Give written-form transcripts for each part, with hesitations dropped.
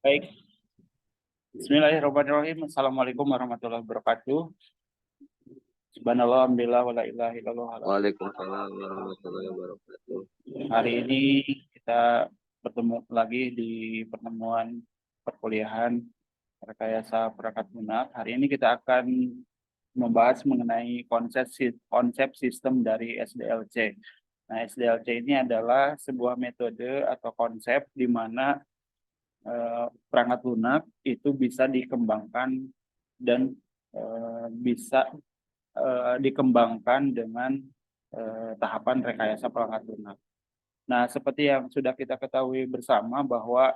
Baik, Bismillahirrahmanirrahim. Assalamualaikum warahmatullahi wabarakatuh. Subhanallah, alhamdulillah, wa la ilaha illallah. Waalaikumsalam warahmatullahi wabarakatuh. Hari ini kita bertemu lagi di pertemuan perkuliahan rekayasa perangkat lunak. Hari ini kita akan membahas mengenai konsep sistem dari SDLC. Nah, SDLC ini adalah sebuah metode atau konsep di mana perangkat lunak itu bisa dikembangkan dan bisa dikembangkan dengan tahapan rekayasa perangkat lunak. Nah, seperti yang sudah kita ketahui bersama bahwa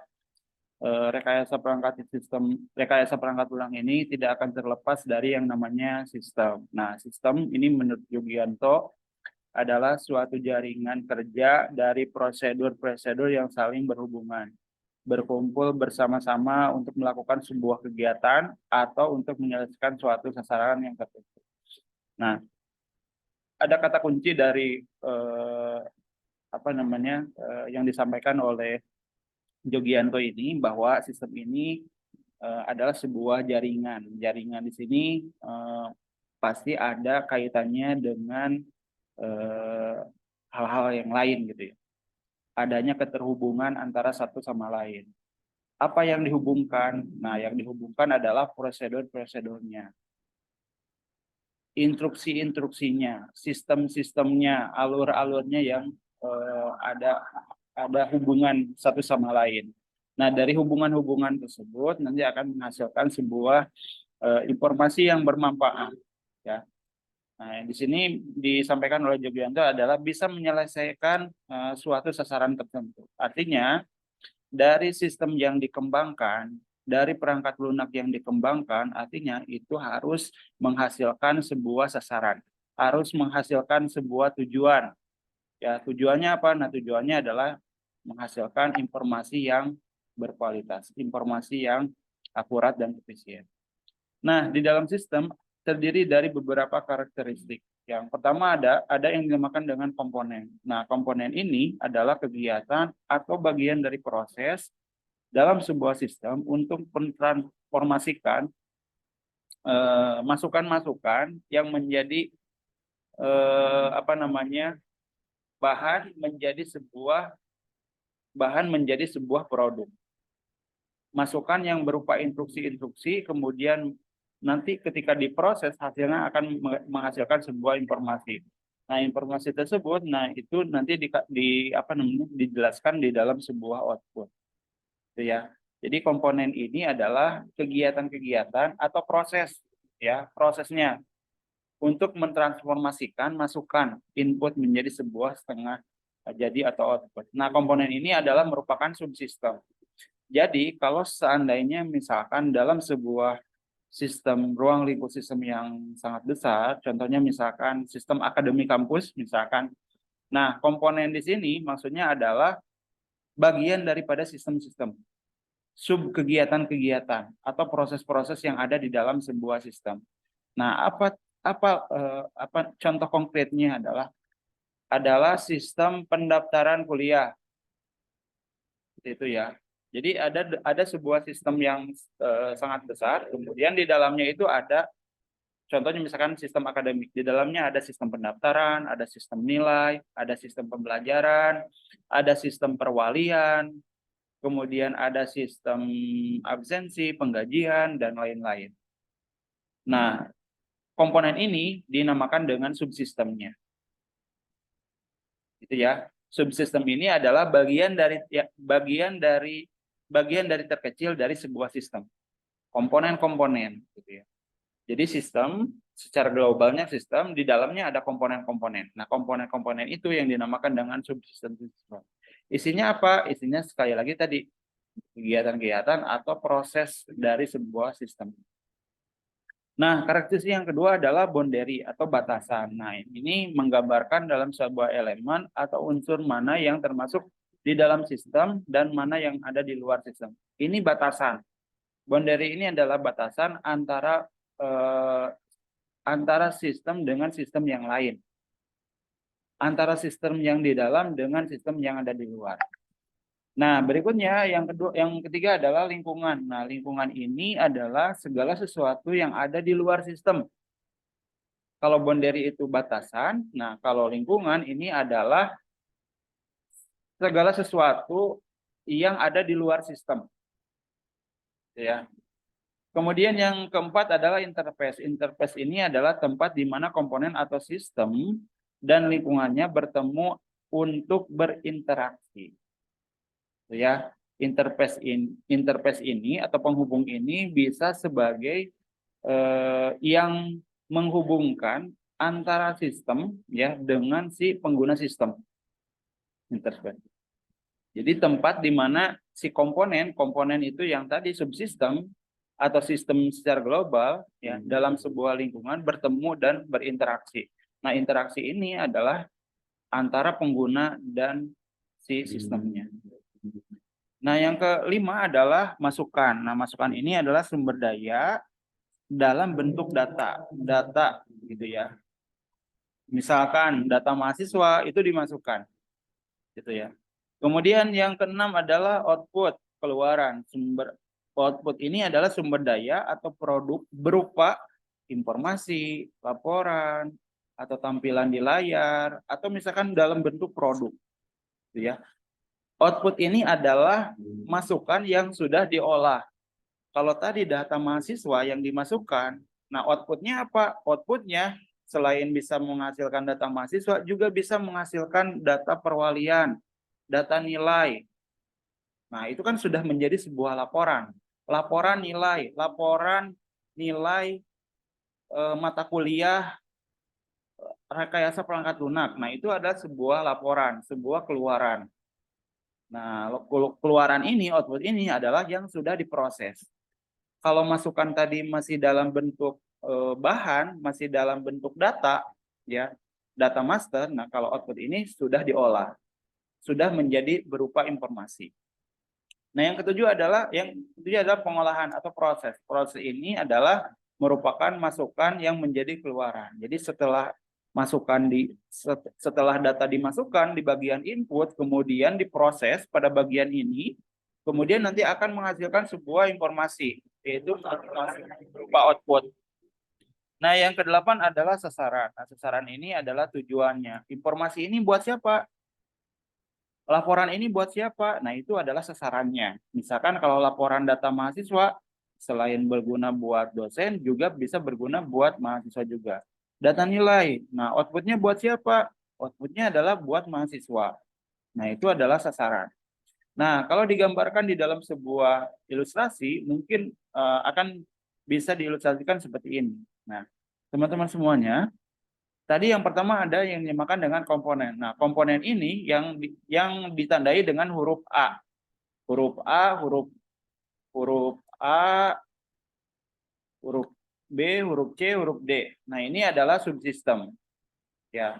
rekayasa perangkat lunak ini tidak akan terlepas dari yang namanya sistem. Nah, sistem ini menurut Yugianto adalah suatu jaringan kerja dari prosedur-prosedur yang saling berhubungan, berkumpul bersama-sama untuk melakukan sebuah kegiatan atau untuk menyelesaikan suatu sasaran yang tertentu. Nah, ada kata kunci dari yang disampaikan oleh Jogianto ini bahwa sistem ini adalah sebuah jaringan. Jaringan di sini pasti ada kaitannya dengan hal-hal yang lain gitu ya. Adanya keterhubungan antara satu sama lain. Apa yang dihubungkan? Nah, yang dihubungkan adalah prosedur-prosedurnya, instruksi-instruksinya, sistem-sistemnya, alur-alurnya yang ada hubungan satu sama lain. Nah, dari hubungan-hubungan tersebut nanti akan menghasilkan sebuah informasi yang bermanfaat, ya. Nah, di sini disampaikan oleh Jogianto adalah bisa menyelesaikan suatu sasaran tertentu. Artinya, dari sistem yang dikembangkan, dari perangkat lunak yang dikembangkan, artinya itu harus menghasilkan sebuah sasaran, harus menghasilkan sebuah tujuan. Ya, tujuannya apa? Nah, tujuannya adalah menghasilkan informasi yang berkualitas, informasi yang akurat dan efisien. Nah, di dalam sistem terdiri dari beberapa karakteristik. Yang pertama ada yang dinamakan dengan komponen. Nah, komponen ini adalah kegiatan atau bagian dari proses dalam sebuah sistem untuk mentransformasikan masukan-masukan yang menjadi bahan menjadi sebuah produk. Masukan yang berupa instruksi-instruksi, kemudian nanti ketika diproses hasilnya akan menghasilkan sebuah informasi. Nah, informasi tersebut, nah itu nanti dijelaskan di dalam sebuah output, gitu ya. Jadi komponen ini adalah kegiatan-kegiatan atau proses, ya, prosesnya untuk mentransformasikan masukan input menjadi sebuah setengah jadi atau output. Nah, komponen ini adalah merupakan subsistem. Jadi, kalau seandainya misalkan dalam sebuah sistem ruang lingkup sistem yang sangat besar, contohnya misalkan sistem akademi kampus, misalkan. Nah, komponen di sini maksudnya adalah bagian daripada sistem-sistem, sub kegiatan-kegiatan atau proses-proses yang ada di dalam sebuah sistem. Nah, apa contoh konkretnya adalah sistem pendaftaran kuliah, itu ya. Jadi ada sebuah sistem yang sangat besar, kemudian di dalamnya itu ada, contohnya misalkan sistem akademik, di dalamnya ada sistem pendaftaran, ada sistem nilai, ada sistem pembelajaran, ada sistem perwalian, kemudian ada sistem absensi, penggajian, dan lain-lain. Nah, komponen ini dinamakan dengan subsistemnya. Itu ya. Subsistem ini adalah bagian dari terkecil dari sebuah sistem. Komponen-komponen gitu ya. Jadi sistem secara globalnya sistem, di dalamnya ada komponen-komponen. Nah, komponen-komponen itu yang dinamakan dengan subsistem. Isinya apa? Isinya sekali lagi tadi kegiatan-kegiatan atau proses dari sebuah sistem. Nah, karakteristik yang kedua adalah boundary atau batasan. Nah, ini menggambarkan dalam sebuah elemen atau unsur mana yang termasuk di dalam sistem dan mana yang ada di luar sistem. Ini batasan. Boundary ini adalah batasan antara sistem dengan sistem yang lain. Antara sistem yang di dalam dengan sistem yang ada di luar. Nah, berikutnya yang ketiga adalah lingkungan. Nah, lingkungan ini adalah segala sesuatu yang ada di luar sistem. Kalau boundary itu batasan, nah kalau lingkungan ini adalah segala sesuatu yang ada di luar sistem. Ya. Kemudian yang keempat adalah interface. Interface ini adalah tempat di mana komponen atau sistem dan lingkungannya bertemu untuk berinteraksi. Ya, interface ini atau penghubung ini bisa sebagai yang menghubungkan antara sistem ya dengan si pengguna sistem. Interface. Jadi tempat di mana si komponen itu yang tadi subsistem atau sistem secara global ya dalam sebuah lingkungan bertemu dan berinteraksi. Nah, interaksi ini adalah antara pengguna dan si sistemnya. Nah, yang kelima adalah masukan. Nah, masukan ini adalah sumber daya dalam bentuk data. Data gitu ya. Misalkan data mahasiswa itu dimasukkan. Gitu ya. Kemudian yang keenam adalah output, keluaran. Sumber output ini adalah sumber daya atau produk berupa informasi, laporan, atau tampilan di layar, atau misalkan dalam bentuk produk. Gitu ya. Output ini adalah masukan yang sudah diolah. Kalau tadi data mahasiswa yang dimasukkan, nah outputnya apa? Outputnya selain bisa menghasilkan data mahasiswa, juga bisa menghasilkan data perwalian, data nilai. Nah, itu kan sudah menjadi sebuah laporan. Laporan nilai mata kuliah rekayasa perangkat lunak. Nah, itu adalah sebuah laporan, sebuah keluaran. Nah, keluaran ini, output ini adalah yang sudah diproses. Kalau masukan tadi masih dalam bentuk bahan, masih dalam bentuk data, ya, data master. Nah, kalau output ini sudah diolah, sudah menjadi berupa informasi. Nah, yang ketujuh adalah pengolahan atau proses. Proses ini adalah merupakan masukan yang menjadi keluaran. Jadi setelah data dimasukkan di bagian input, kemudian diproses pada bagian ini, kemudian nanti akan menghasilkan sebuah informasi, yaitu berupa output. Nah, yang kedelapan adalah sasaran. Nah, sasaran ini adalah tujuannya. Informasi ini buat siapa? Laporan ini buat siapa? Nah, itu adalah sasarannya. Misalkan kalau laporan data mahasiswa, selain berguna buat dosen, juga bisa berguna buat mahasiswa juga. Data nilai, nah outputnya buat siapa? Outputnya adalah buat mahasiswa. Nah, itu adalah sasaran. Nah, kalau digambarkan di dalam sebuah ilustrasi, mungkin akan bisa diilustrasikan seperti ini. Nah, teman-teman semuanya, tadi yang pertama ada yang dinamakan dengan komponen. Nah, komponen ini yang ditandai dengan huruf A. Huruf A, huruf A, huruf B, huruf C, huruf D. Nah, ini adalah subsistem. Ya.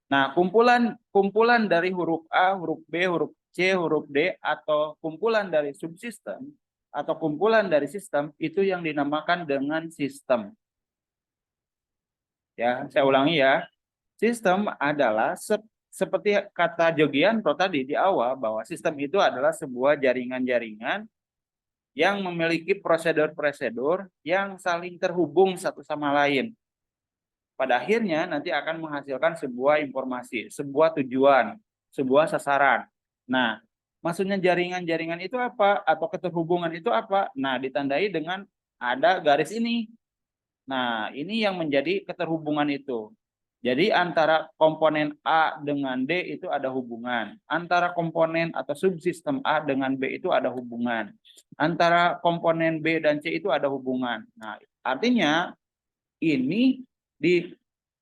Nah, kumpulan dari huruf A, huruf B, huruf C, huruf D atau kumpulan dari subsistem atau kumpulan dari sistem itu yang dinamakan dengan sistem. Ya, saya ulangi ya. Sistem adalah seperti kata Jogianto tadi di awal bahwa sistem itu adalah sebuah jaringan-jaringan yang memiliki prosedur-prosedur yang saling terhubung satu sama lain. Pada akhirnya nanti akan menghasilkan sebuah informasi, sebuah tujuan, sebuah sasaran. Nah, maksudnya jaringan-jaringan itu apa? Atau keterhubungan itu apa? Nah, ditandai dengan ada garis ini. Nah, ini yang menjadi keterhubungan itu. Jadi antara komponen A dengan D itu ada hubungan. Antara komponen atau subsistem A dengan B itu ada hubungan. Antara komponen B dan C itu ada hubungan. Nah, artinya ini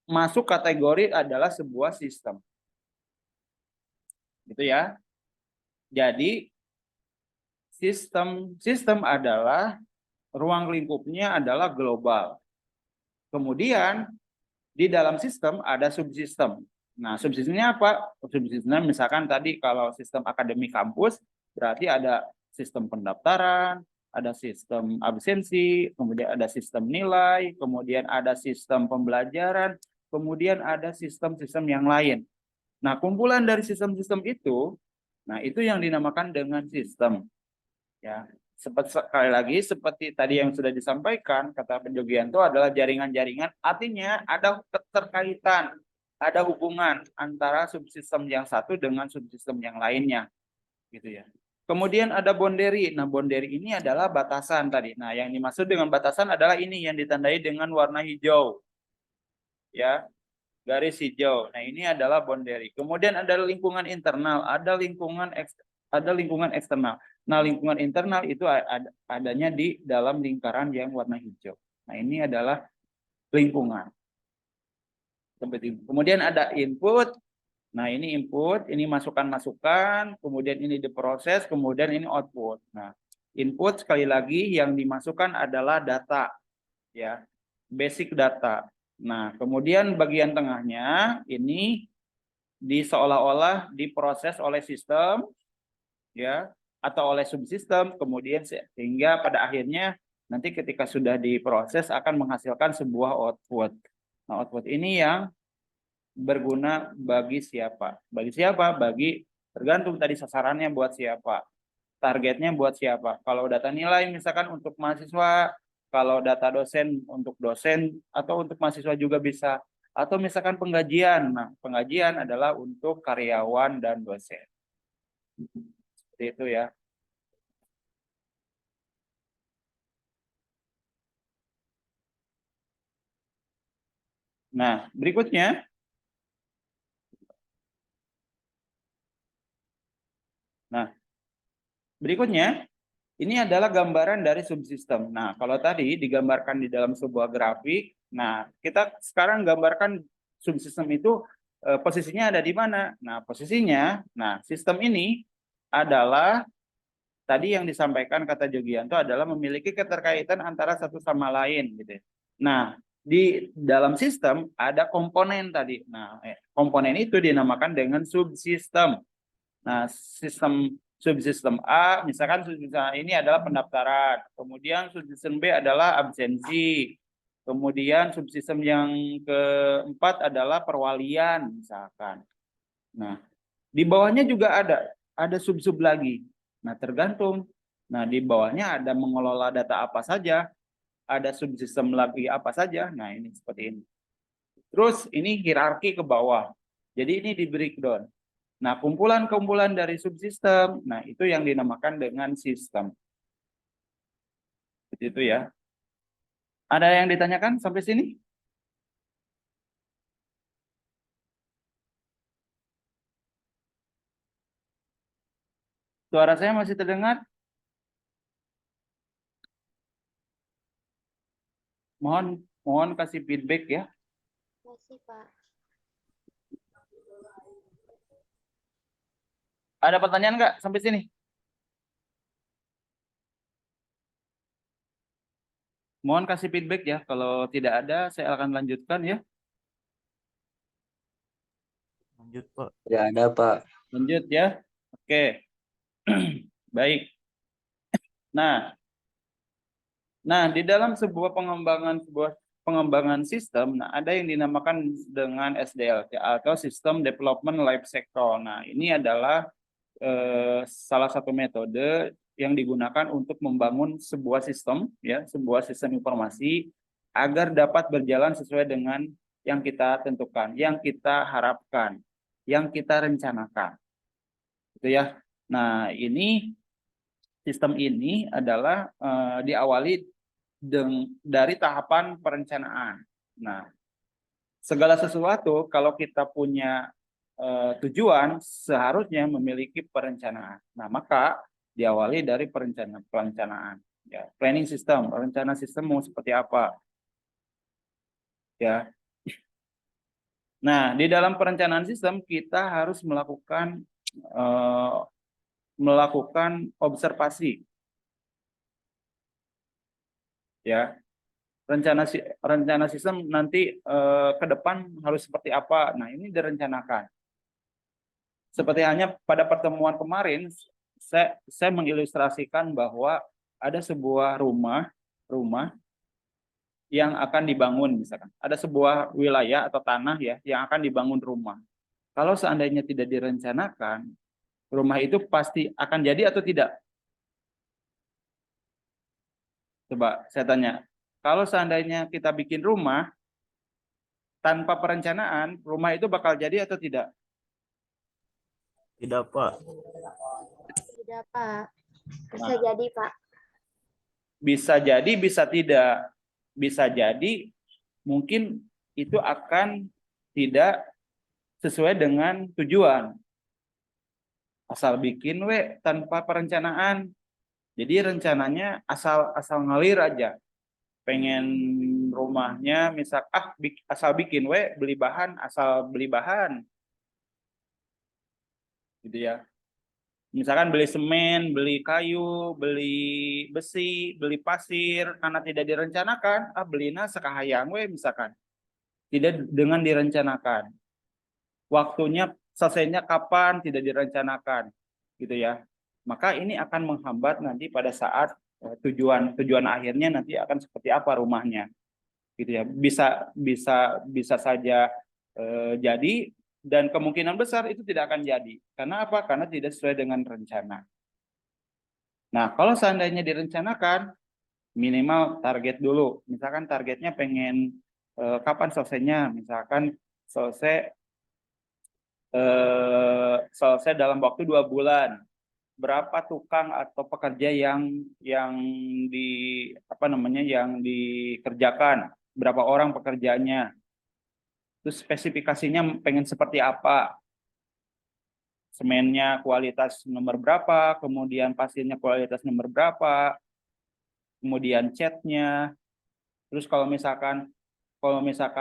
masuk kategori adalah sebuah sistem. Gitu ya. Jadi sistem adalah ruang lingkupnya adalah global. Kemudian di dalam sistem ada subsistem. Nah, subsistemnya apa? Subsistemnya misalkan tadi kalau sistem akademik kampus berarti ada sistem pendaftaran, ada sistem absensi, kemudian ada sistem nilai, kemudian ada sistem pembelajaran, kemudian ada sistem-sistem yang lain. Nah, kumpulan dari sistem-sistem itu Nah, itu yang dinamakan dengan sistem. Ya, sekali lagi seperti tadi yang sudah disampaikan, kata Penjogianto adalah jaringan-jaringan, artinya ada keterkaitan, ada hubungan antara subsistem yang satu dengan subsistem yang lainnya, gitu ya. Kemudian ada boundary. Nah, boundary ini adalah batasan tadi. Nah, yang dimaksud dengan batasan adalah ini yang ditandai dengan warna hijau. Ya, garis hijau. Nah, ini adalah boundary. Kemudian ada lingkungan internal, ada lingkungan eksternal. Nah, lingkungan internal itu adanya di dalam lingkaran yang warna hijau. Nah, ini adalah lingkungan. Seperti itu. Kemudian ada input. Nah, ini input, ini masukan-masukan, kemudian ini diproses, kemudian ini output. Nah, input sekali lagi yang dimasukkan adalah data, ya, basic data. Nah, kemudian bagian tengahnya ini seolah-olah diproses oleh sistem, ya, atau oleh subsistem, kemudian sehingga pada akhirnya nanti ketika sudah diproses akan menghasilkan sebuah output. Nah, output ini yang berguna bagi siapa? Bagi siapa? Bagi tergantung tadi sasarannya buat siapa, targetnya buat siapa. Kalau data nilai misalkan untuk mahasiswa, kalau data dosen untuk dosen, atau untuk mahasiswa juga bisa. Atau misalkan penggajian. Nah, penggajian adalah untuk karyawan dan dosen. Seperti itu ya. Nah, berikutnya. Nah, berikutnya ini adalah gambaran dari subsistem. Nah, kalau tadi digambarkan di dalam sebuah grafik, nah kita sekarang gambarkan subsistem itu posisinya ada di mana? Nah, posisinya, nah sistem ini adalah tadi yang disampaikan kata Jogianto adalah memiliki keterkaitan antara satu sama lain, gitu. Nah, di dalam sistem ada komponen tadi. Nah, komponen itu dinamakan dengan subsistem. Nah, subsistem A, misalkan subsistem A ini adalah pendaftaran. Kemudian subsistem B adalah absensi. Kemudian subsistem yang keempat adalah perwalian, misalkan. Nah, di bawahnya juga ada sub-sub lagi. Nah, tergantung. Nah, di bawahnya ada mengelola data apa saja, ada subsistem lagi apa saja. Nah, ini seperti ini. Terus ini hierarki ke bawah. Jadi ini di breakdown. Nah, kumpulan-kumpulan dari subsistem, nah itu yang dinamakan dengan sistem. Seperti itu ya. Ada yang ditanyakan sampai sini? Suara saya masih terdengar? Mohon kasih feedback ya. Masih, Pak. Ada pertanyaan nggak sampai sini? Mohon kasih feedback ya. Kalau tidak ada, saya akan lanjutkan ya. Lanjut, Pak. Tidak ada, Pak. Lanjut ya. Oke. Baik. Nah, di dalam sebuah pengembangan sistem, nah ada yang dinamakan dengan SDLC atau System Development Life Cycle. Nah, ini adalah salah satu metode yang digunakan untuk membangun sebuah sistem, ya, sebuah sistem informasi agar dapat berjalan sesuai dengan yang kita tentukan, yang kita harapkan, yang kita rencanakan, gitu ya. Nah, ini sistem ini adalah diawali dari tahapan perencanaan. Nah, segala sesuatu kalau kita punya tujuan seharusnya memiliki perencanaan. Nah, maka diawali dari perencanaan. Ya, planning system, rencana sistem mau seperti apa. Ya. Nah, di dalam perencanaan sistem kita harus melakukan observasi. Ya, rencana sistem nanti ke depan harus seperti apa. Nah, ini direncanakan. Seperti hanya pada pertemuan kemarin, saya mengilustrasikan bahwa ada sebuah rumah yang akan dibangun, misalkan. Ada sebuah wilayah atau tanah ya yang akan dibangun rumah. Kalau seandainya tidak direncanakan, Rumah itu pasti akan jadi atau tidak? Coba saya tanya. Kalau seandainya kita bikin rumah tanpa perencanaan, rumah itu bakal jadi atau tidak? Tidak, Pak. Tidak, Pak. Bisa Nah, jadi, Pak. bisa jadi, bisa tidak. Bisa jadi mungkin itu akan tidak sesuai dengan tujuan. Asal bikin tanpa perencanaan. Jadi rencananya asal ngalir aja. Pengen rumahnya misal asal bikin beli bahan, asal beli bahan. Gitu ya. Misalkan beli semen, beli kayu, beli besi, beli pasir, karena tidak direncanakan, belinya sekahayang misalkan. Tidak dengan direncanakan. Waktunya selesainya kapan tidak direncanakan, gitu ya. Maka ini akan menghambat nanti pada saat tujuan akhirnya nanti akan seperti apa rumahnya, gitu ya. Bisa saja jadi, dan kemungkinan besar itu tidak akan jadi. Karena apa? Karena tidak sesuai dengan rencana. Nah, kalau seandainya direncanakan, minimal target dulu. Misalkan targetnya pengen kapan selesainya, misalkan selesai dalam waktu 2 bulan. Berapa tukang atau pekerja yang di yang dikerjakan, berapa orang pekerjanya, terus spesifikasinya pengen seperti apa, semennya kualitas nomor berapa, kemudian pasirnya kualitas nomor berapa, kemudian catnya, terus kalau misalkan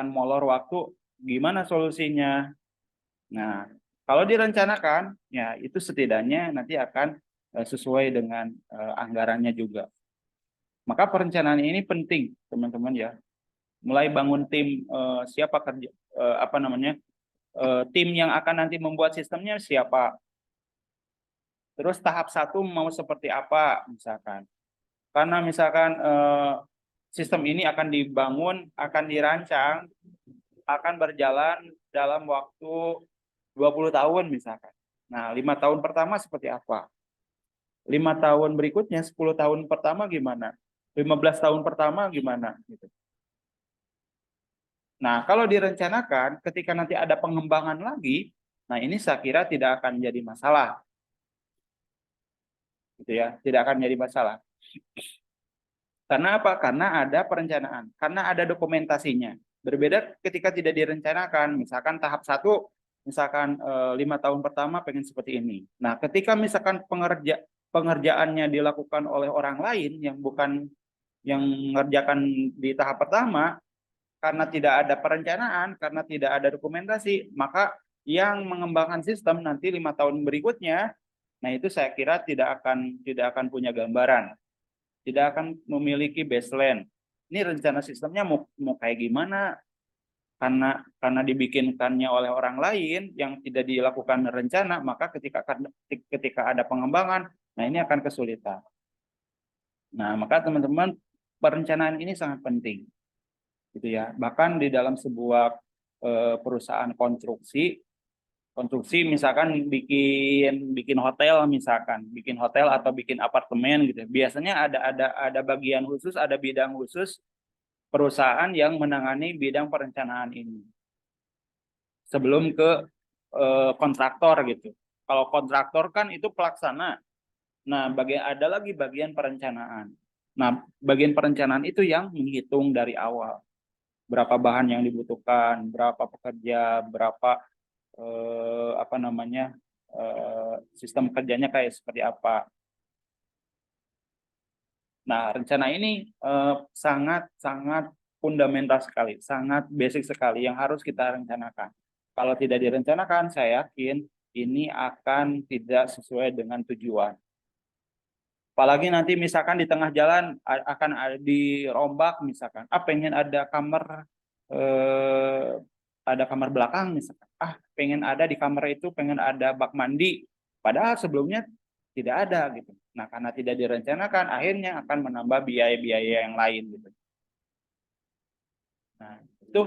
molor waktu, gimana solusinya. Nah, kalau direncanakan, ya itu setidaknya nanti akan sesuai dengan anggarannya juga. Maka perencanaan ini penting, teman-teman ya. Mulai bangun tim, siapa kerja, tim yang akan nanti membuat sistemnya siapa. Terus tahap 1 mau seperti apa, misalkan. Karena misalkan sistem ini akan dibangun, akan dirancang, akan berjalan dalam waktu 20 tahun misalkan. Nah, 5 tahun pertama seperti apa? 5 tahun berikutnya, 10 tahun pertama gimana? 15 tahun pertama gimana? Gitu. Nah, kalau direncanakan, ketika nanti ada pengembangan lagi, nah ini saya kira tidak akan jadi masalah. Gitu ya, tidak akan jadi masalah. Karena apa? Karena ada perencanaan, karena ada dokumentasinya. Berbeda ketika tidak direncanakan, misalkan tahap 1, misalkan 5 tahun pertama pengen seperti ini. Nah, ketika misalkan pengerjaannya dilakukan oleh orang lain yang bukan yang mengerjakan di tahap pertama, karena tidak ada perencanaan, karena tidak ada dokumentasi, maka yang mengembangkan sistem nanti 5 tahun berikutnya, nah itu saya kira tidak akan punya gambaran, tidak akan memiliki baseline. Ini rencana sistemnya mau kayak gimana? Karena dibikinkannya oleh orang lain yang tidak dilakukan rencana, maka ketika ada pengembangan, nah ini akan kesulitan. Nah, maka teman-teman, perencanaan ini sangat penting, gitu ya. Bahkan di dalam sebuah perusahaan konstruksi misalkan bikin hotel, misalkan bikin hotel atau bikin apartemen gitu, biasanya ada bagian khusus, ada bidang khusus perusahaan yang menangani bidang perencanaan ini sebelum ke kontraktor gitu. Kalau kontraktor kan itu pelaksana. Nah, ada lagi bagian perencanaan. Nah, bagian perencanaan itu yang menghitung dari awal. Berapa bahan yang dibutuhkan, berapa pekerja, berapa sistem kerjanya kayak seperti apa. Nah, rencana ini sangat fundamental sekali, sangat basic sekali yang harus kita rencanakan. Kalau tidak direncanakan, saya yakin ini akan tidak sesuai dengan tujuan. Apalagi nanti misalkan di tengah jalan akan dirombak misalkan, pengen ada kamar belakang misalkan, pengen ada di kamar itu, pengen ada bak mandi, padahal sebelumnya tidak ada gitu. Nah, karena tidak direncanakan, akhirnya akan menambah biaya-biaya yang lain gitu. Nah, itu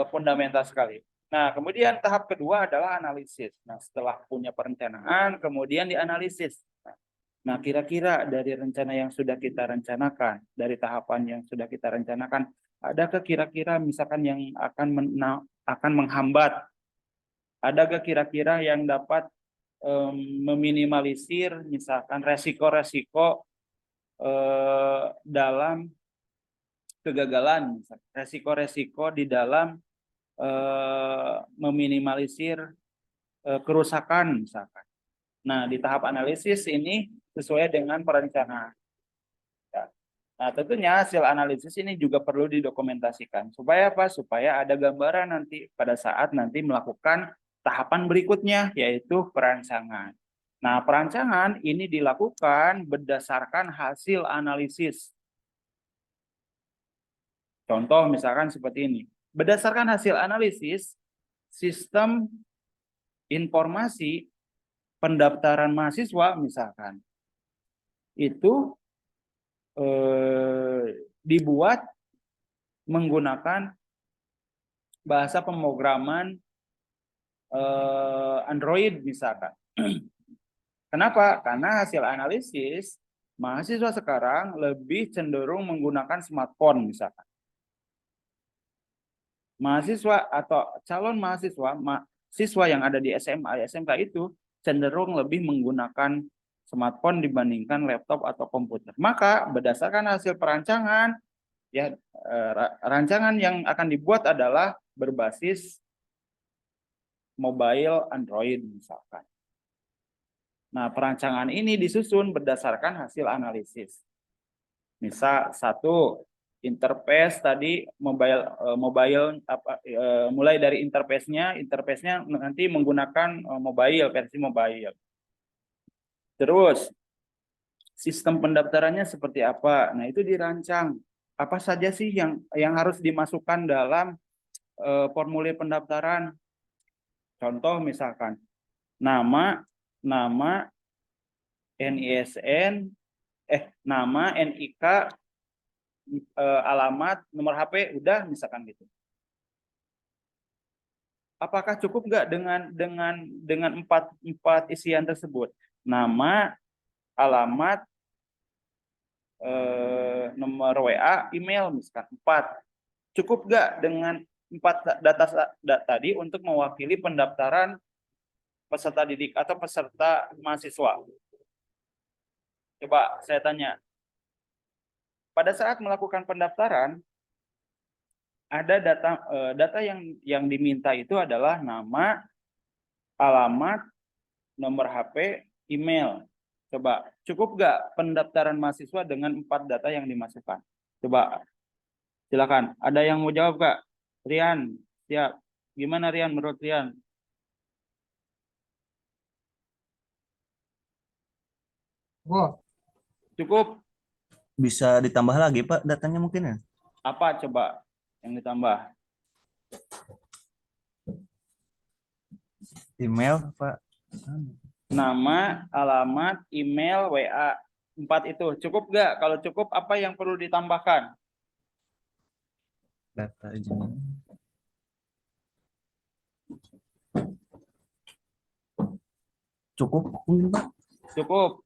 fundamental sekali. Nah, kemudian tahap kedua adalah analisis. Nah, setelah punya perencanaan, kemudian dianalisis. Nah, kira-kira dari rencana yang sudah kita rencanakan, dari tahapan yang sudah kita rencanakan, adakah kira-kira misalkan yang akan menghambat? Adakah kira-kira yang dapat meminimalisir misalkan resiko-resiko dalam kegagalan, resiko-resiko di dalam meminimalisir kerusakan misalkan. Nah, di tahap analisis ini sesuai dengan perencanaan. Ya. Nah, tentunya hasil analisis ini juga perlu didokumentasikan. Supaya apa? Supaya ada gambaran nanti pada saat nanti melakukan tahapan berikutnya, yaitu perancangan. Nah, perancangan ini dilakukan berdasarkan hasil analisis. Contoh misalkan seperti ini. Berdasarkan hasil analisis, sistem informasi pendaftaran mahasiswa misalkan itu dibuat menggunakan bahasa pemrograman Android misalkan. Kenapa? Karena hasil analisis mahasiswa sekarang lebih cenderung menggunakan smartphone misalkan. Mahasiswa atau calon mahasiswa yang ada di SMA, SMK itu cenderung lebih menggunakan smartphone dibandingkan laptop atau komputer. Maka berdasarkan hasil perancangan, ya rancangan yang akan dibuat adalah berbasis mobile Android misalkan. Nah, perancangan ini disusun berdasarkan hasil analisis. Misal satu, interface tadi mobile mulai dari interface-nya nanti menggunakan versi mobile. Terus sistem pendaftarannya seperti apa? Nah, itu dirancang. Apa saja sih yang harus dimasukkan dalam formulir pendaftaran? Contoh misalkan nama NISN, nama, NIK, alamat, nomor HP, udah misalkan gitu. Apakah cukup nggak dengan empat isian tersebut? Nama, alamat, nomor WA, email misalkan 4. Cukup nggak dengan 4 data tadi untuk mewakili pendaftaran peserta didik atau peserta mahasiswa? Coba saya tanya. Pada saat melakukan pendaftaran, ada data yang diminta itu adalah nama, alamat, nomor HP, email. Coba, cukup nggak pendaftaran mahasiswa dengan 4 data yang dimasukkan? Coba, silakan. Ada yang mau jawab nggak? Rian, siap. Gimana Rian menurut Rian? Cukup? Bisa ditambah lagi Pak datanya mungkin ya? Apa coba yang ditambah? Email Pak. Nama, alamat, email, WA. 4 itu cukup nggak? Kalau cukup, apa yang perlu ditambahkan? Data izin. Cukup mungkin Pak. Cukup.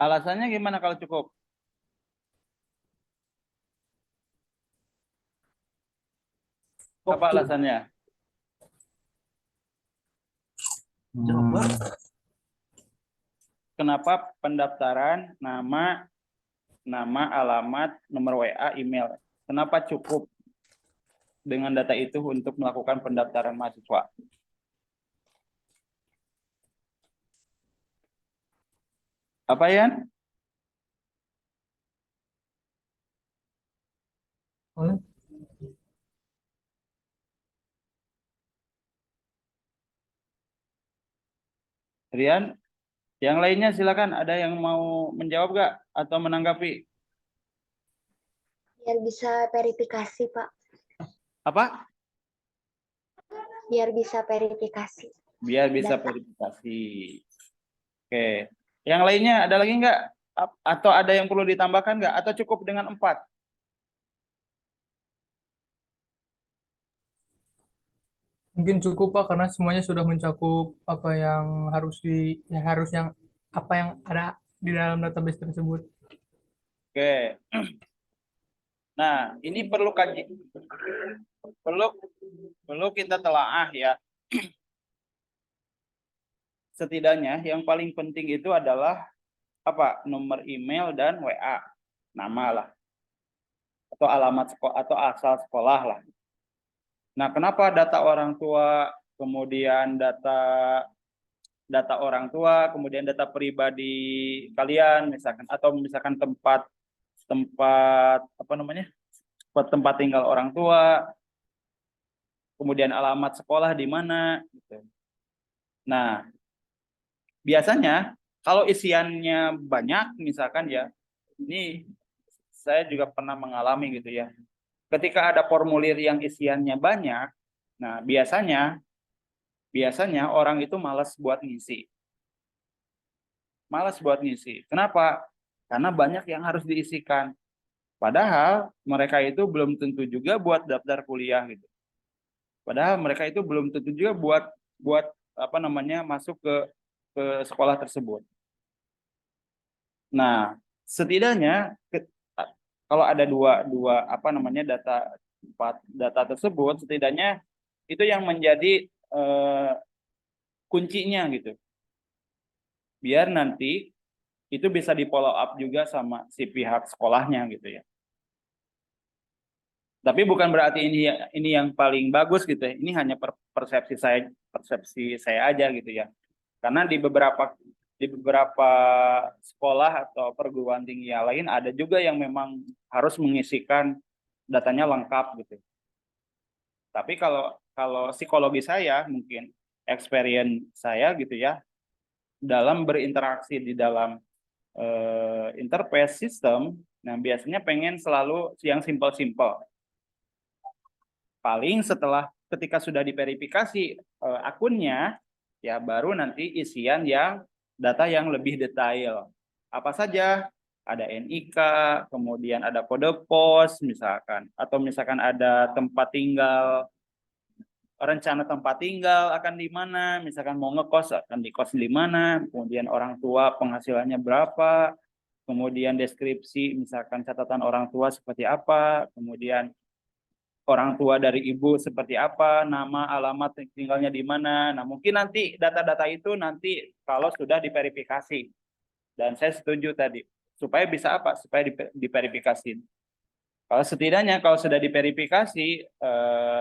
Alasannya gimana kalau cukup? Apa alasannya? Kenapa pendaftaran nama, alamat, nomor WA, email? Kenapa cukup dengan data itu untuk melakukan pendaftaran mahasiswa? Apa ya? Rian, yang lainnya silakan. Ada yang mau menjawab nggak atau menanggapi? Biar bisa verifikasi, Pak. Apa? Biar bisa verifikasi. Biar bisa Data. verifikasi. Oke. Yang lainnya ada lagi nggak? Atau ada yang perlu ditambahkan nggak? Atau cukup dengan 4? Mungkin cukup Pak karena semuanya sudah mencakup apa yang harus ya harus yang apa yang ada di dalam database tersebut. Oke. Nah, ini perlu kaji, perlu perlu kita telaah ya. Setidaknya yang paling penting itu adalah apa? Nomor email dan WA, nama lah, atau alamat sekolah atau asal sekolah lah. Nah, kenapa data orang tua, kemudian data orang tua, kemudian data pribadi kalian, misalkan, atau misalkan tempat tempat apa namanya, tempat tinggal orang tua, kemudian alamat sekolah di mana, gitu. Nah, biasanya kalau isiannya banyak, misalkan ya, ini saya juga pernah mengalami gitu ya. Ketika ada formulir yang isiannya banyak, nah biasanya orang itu malas buat ngisi. Malas buat ngisi. Kenapa? Karena banyak yang harus diisikan. Padahal mereka itu belum tentu juga buat daftar kuliah gitu. Padahal mereka itu belum tentu juga buat buat apa namanya masuk ke sekolah tersebut. Nah, setidaknya kalau ada dua apa namanya data tersebut, setidaknya itu yang menjadi kuncinya gitu. Biar nanti itu bisa di follow up juga sama si pihak sekolahnya gitu ya. Tapi bukan berarti ini yang paling bagus gitu ya. Ini hanya persepsi saya aja gitu ya. Karena di beberapa sekolah atau perguruan tinggi yang lain ada juga yang memang harus mengisikan datanya lengkap gitu. Tapi kalau psikologi saya mungkin experience saya gitu ya dalam berinteraksi di dalam interface sistem, nah biasanya pengen selalu yang simple-simple. Paling setelah ketika sudah diverifikasi akunnya, ya baru nanti isian yang data yang lebih detail. Apa saja? Ada NIK, kemudian ada kode pos misalkan, atau misalkan ada tempat tinggal, rencana tempat tinggal akan di mana, misalkan mau ngekos akan di kos di mana, kemudian orang tua penghasilannya berapa, kemudian deskripsi misalkan catatan orang tua seperti apa, kemudian orang tua dari ibu seperti apa, nama, alamat tinggalnya di mana. Nah, mungkin nanti data-data itu nanti kalau sudah diverifikasi. Dan saya setuju tadi, supaya bisa apa? Supaya diverifikasi. Kalau setidaknya kalau sudah diverifikasi,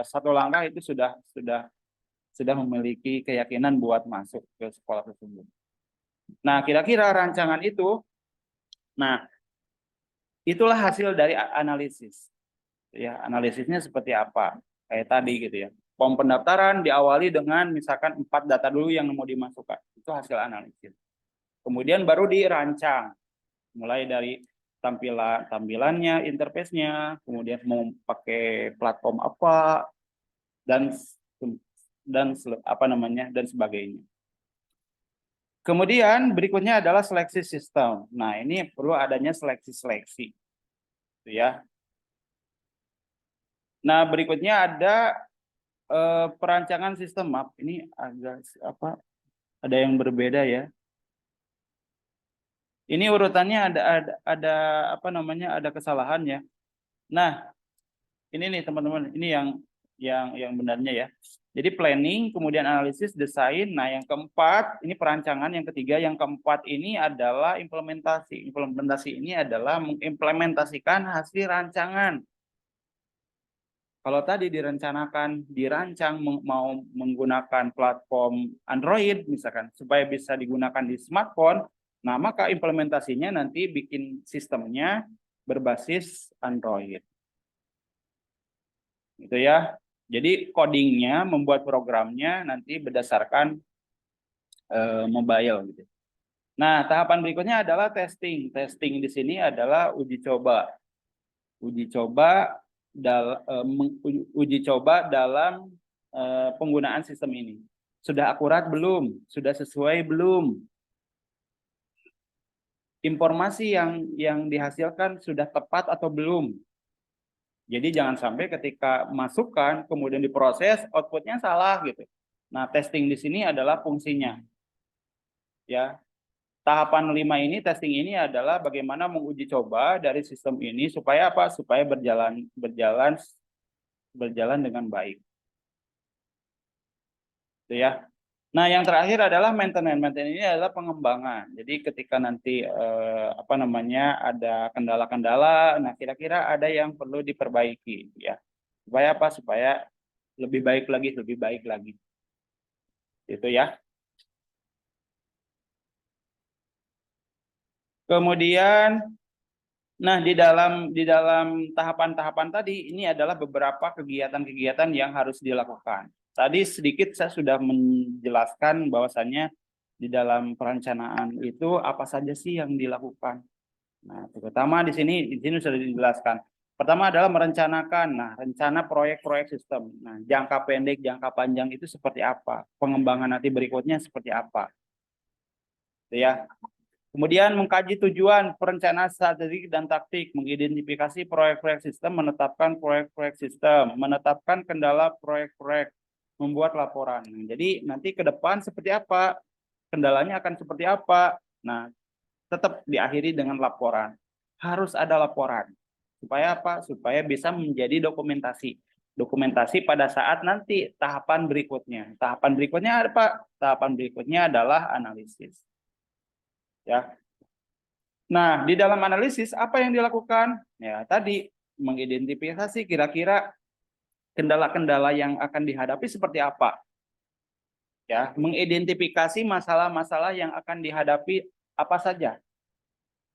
satu langkah itu sudah memiliki keyakinan buat masuk ke sekolah tersebut. Nah, kira-kira rancangan itu, nah itulah hasil dari analisis. Ya, analisisnya seperti apa? Kayak tadi gitu ya. Form pendaftaran diawali dengan misalkan 4 data dulu yang mau dimasukkan. Itu hasil analisis. Kemudian baru dirancang. Mulai dari tampilannya, interface-nya, kemudian mau pakai platform apa dan apa namanya dan sebagainya. Kemudian berikutnya adalah seleksi sistem. Nah, ini perlu adanya seleksi-seleksi. Gitu ya. Nah, berikutnya ada perancangan sistem. Maaf, ini agak apa? Ada yang berbeda ya. Ini urutannya ada apa namanya? Ada kesalahan ya. Nah, ini nih teman-teman, ini yang benarnya ya. Jadi planning, kemudian analisis, desain. Nah, yang keempat ini perancangan, yang ketiga, yang keempat ini adalah implementasi. Implementasi ini adalah mengimplementasikan hasil rancangan. Kalau tadi dirancang mau menggunakan platform Android misalkan supaya bisa digunakan di smartphone, nah maka implementasinya nanti bikin sistemnya berbasis Android. Gitu ya. Jadi codingnya, membuat programnya nanti berdasarkan mobile gitu. Nah, tahapan berikutnya adalah testing. Testing di sini adalah uji coba. Uji coba dalam penggunaan sistem ini. Sudah akurat belum? Sudah sesuai belum? Informasi yang dihasilkan sudah tepat atau belum? Jadi jangan sampai ketika masukkan kemudian diproses outputnya salah gitu. Nah, testing di sini adalah fungsinya. Ya. Tahapan 5 ini, testing ini adalah bagaimana menguji coba dari sistem ini supaya apa? Supaya berjalan dengan baik. Gitu ya. Nah, yang terakhir adalah maintenance. Maintenance ini adalah pengembangan. Jadi ketika nanti ada kendala-kendala, nah kira-kira ada yang perlu diperbaiki ya. Supaya apa? Supaya lebih baik lagi. Gitu ya. Kemudian nah di dalam tahapan-tahapan tadi ini adalah beberapa kegiatan-kegiatan yang harus dilakukan. Tadi sedikit saya sudah menjelaskan bahwasannya di dalam perencanaan itu apa saja sih yang dilakukan. Nah, terutama di sini sudah dijelaskan. Pertama adalah merencanakan. Nah, rencana proyek-proyek sistem. Nah, jangka pendek, jangka panjang itu seperti apa? Pengembangan nanti berikutnya seperti apa? Gitu ya. Kemudian mengkaji tujuan, perencanaan strategi dan taktik, mengidentifikasi proyek-proyek sistem, menetapkan proyek-proyek sistem, menetapkan kendala proyek-proyek, membuat laporan. Jadi nanti ke depan seperti apa? Kendalanya akan seperti apa? Nah, tetap diakhiri dengan laporan. Harus ada laporan. Supaya apa? Supaya bisa menjadi dokumentasi. Dokumentasi pada saat nanti tahapan berikutnya. Tahapan berikutnya apa? Tahapan berikutnya adalah analisis. Ya. Nah, di dalam analisis apa yang dilakukan? Ya, tadi mengidentifikasi kira-kira kendala-kendala yang akan dihadapi seperti apa. Ya, mengidentifikasi masalah-masalah yang akan dihadapi apa saja.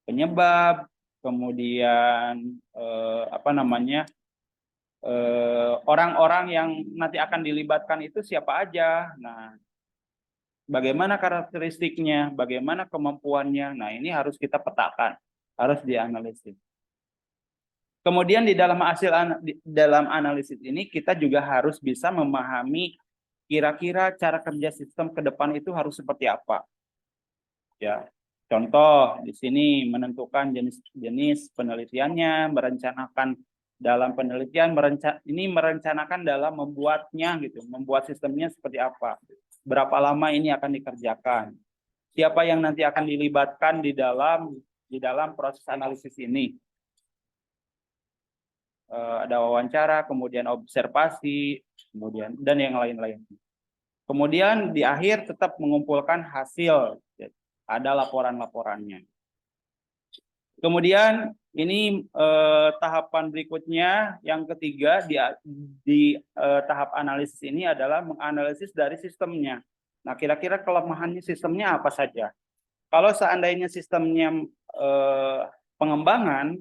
Penyebab, kemudian orang-orang yang nanti akan dilibatkan itu siapa aja. Nah, bagaimana karakteristiknya, bagaimana kemampuannya. Nah, ini harus kita petakan, harus dianalisis. Kemudian di dalam analisis ini kita juga harus bisa memahami kira-kira cara kerja sistem ke depan itu harus seperti apa. Ya. Contoh di sini menentukan jenis penelitiannya, merencanakan dalam penelitian, merencanakan dalam membuatnya gitu, membuat sistemnya seperti apa. Berapa lama ini akan dikerjakan. Siapa yang nanti akan dilibatkan di dalam proses analisis ini. Ada wawancara, kemudian observasi, kemudian dan yang lain-lain. Kemudian di akhir tetap mengumpulkan hasil, ada laporan-laporannya. Kemudian ini tahapan berikutnya, yang ketiga di tahap analisis ini adalah menganalisis dari sistemnya. Nah, kira-kira kelemahannya sistemnya apa saja? Kalau seandainya sistemnya pengembangan,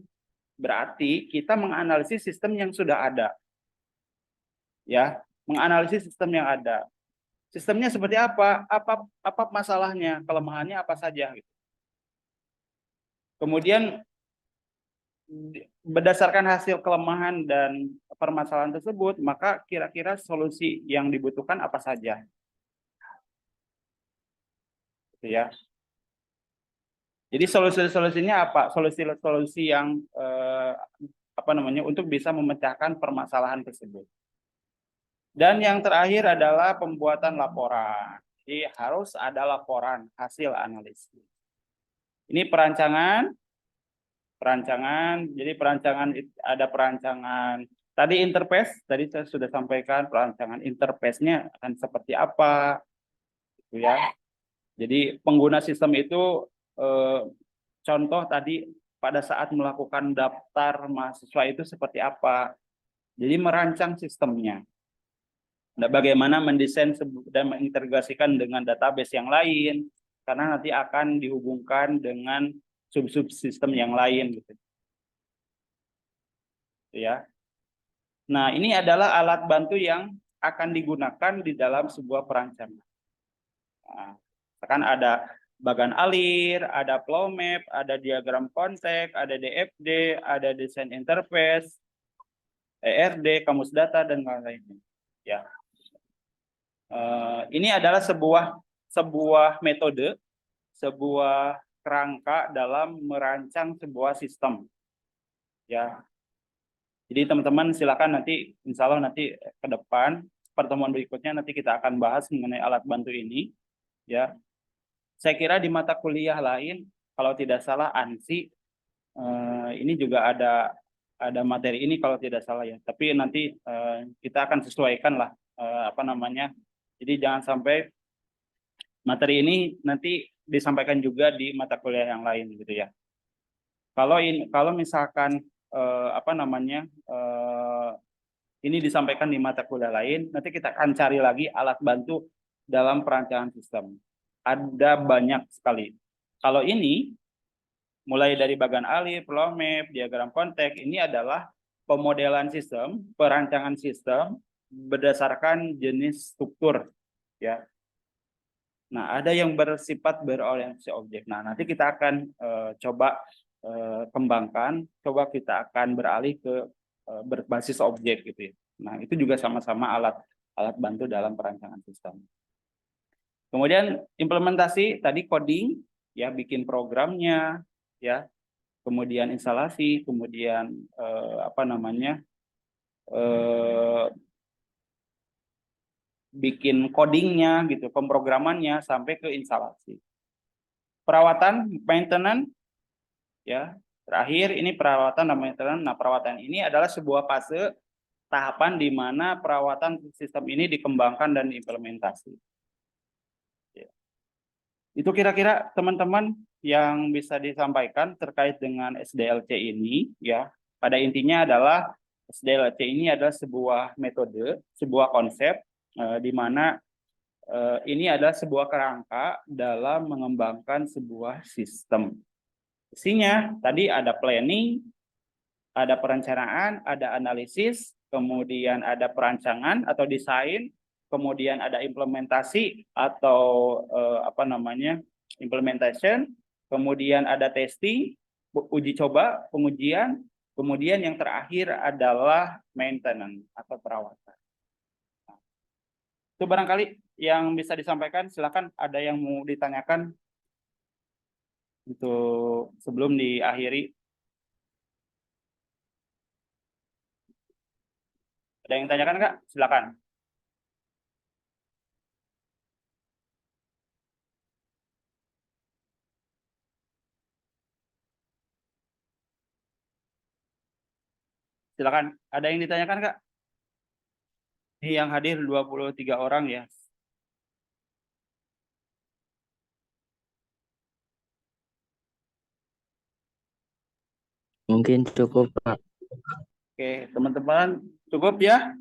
berarti kita menganalisis sistem yang sudah ada. Ya, menganalisis sistem yang ada. Sistemnya seperti apa? Apa masalahnya? Kelemahannya apa saja gitu. Kemudian berdasarkan hasil kelemahan dan permasalahan tersebut, maka kira-kira solusi yang dibutuhkan apa saja. Gitu ya. Jadi solusinya apa? Solusi yang untuk bisa memecahkan permasalahan tersebut. Dan yang terakhir adalah pembuatan laporan. Jadi harus ada laporan hasil analisis. Ini perancangan. Jadi perancangan ada perancangan. Tadi interface, tadi saya sudah sampaikan perancangan interface-nya akan seperti apa, gitu ya. Jadi pengguna sistem itu contoh tadi pada saat melakukan daftar mahasiswa itu seperti apa. Jadi merancang sistemnya. Nah, bagaimana mendesain dan mengintegrasikan dengan database yang lain, karena nanti akan dihubungkan dengan sub-sub sistem yang lain gitu. Ya. Nah, ini adalah alat bantu yang akan digunakan di dalam sebuah perancangan. Nah, kan ada bagan alir, ada flow map, ada diagram konteks, ada DFD, ada desain interface, ERD, kamus data dan lain-lainnya. Ya. Ini adalah sebuah metode, sebuah kerangka dalam merancang sebuah sistem. Ya. Jadi teman-teman silakan nanti, insya Allah nanti ke depan pertemuan berikutnya nanti kita akan bahas mengenai alat bantu ini, ya. Saya kira di mata kuliah lain, kalau tidak salah ANSI ini juga ada materi ini kalau tidak salah ya. Tapi nanti kita akan sesuaikan lah apa namanya. Jadi jangan sampai materi ini nanti disampaikan juga di mata kuliah yang lain gitu ya. Kalau misalkan apa namanya ini disampaikan di mata kuliah lain, nanti kita akan cari lagi alat bantu dalam perancangan sistem. Ada banyak sekali. Kalau ini mulai dari bagan alif, flow map, diagram konteks, ini adalah pemodelan sistem, perancangan sistem berdasarkan jenis struktur, ya. Nah, ada yang bersifat berorientasi objek. Nah, nanti kita akan coba kembangkan, coba kita akan beralih ke berbasis objek gitu ya. Nah, itu juga sama-sama alat bantu dalam perancangan sistem. Kemudian implementasi tadi coding, ya, bikin programnya, ya, kemudian instalasi, kemudian apa namanya bikin codingnya gitu, pemrogramannya sampai ke instalasi. Perawatan, maintenance, ya, terakhir ini perawatan dan maintenance. Nah, perawatan ini adalah sebuah fase tahapan di mana perawatan sistem ini dikembangkan dan diimplementasi. Ya. Itu kira-kira teman-teman yang bisa disampaikan terkait dengan SDLC ini, ya. Pada intinya adalah SDLC ini adalah sebuah metode, sebuah konsep di mana ini adalah sebuah kerangka dalam mengembangkan sebuah sistem. Isinya tadi ada planning, ada perencanaan, ada analisis, kemudian ada perancangan atau desain, kemudian ada implementasi atau apa namanya implementation, kemudian ada testing, uji coba, pengujian, kemudian yang terakhir adalah maintenance atau perawatan. Itu barangkali yang bisa disampaikan. Silakan, ada yang mau ditanyakan untuk sebelum diakhiri. Ada yang tanyakan Kak? Silakan. Silakan. Ada yang ditanyakan Kak? Ini yang hadir 23 orang ya. Mungkin cukup, Pak. Oke, teman-teman, cukup ya.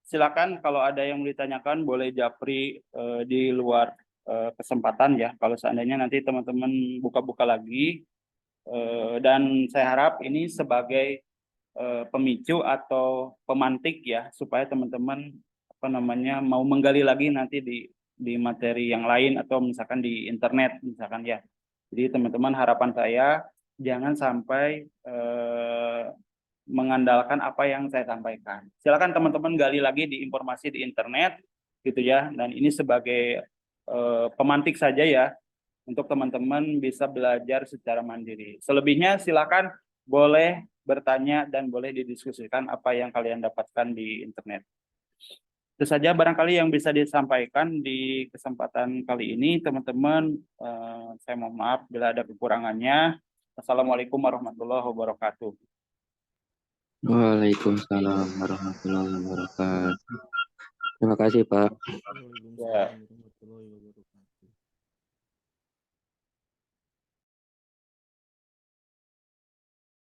Silakan kalau ada yang ditanyakan boleh japri di luar kesempatan ya. Kalau seandainya nanti teman-teman buka-buka lagi dan saya harap ini sebagai pemicu atau pemantik ya supaya teman-teman apa namanya mau menggali lagi nanti di materi yang lain atau misalkan di internet misalkan ya. Jadi teman-teman harapan saya jangan sampai mengandalkan apa yang saya sampaikan. Silakan teman-teman gali lagi di informasi di internet gitu ya. Dan ini sebagai pemantik saja ya untuk teman-teman bisa belajar secara mandiri. Selebihnya silakan boleh bertanya dan boleh didiskusikan apa yang kalian dapatkan di internet. Itu saja barangkali yang bisa disampaikan di kesempatan kali ini, teman-teman. Saya mohon maaf bila ada kekurangannya. Assalamualaikum warahmatullahi wabarakatuh. Waalaikumsalam warahmatullahi wabarakatuh. Terima kasih, Pak. Ya.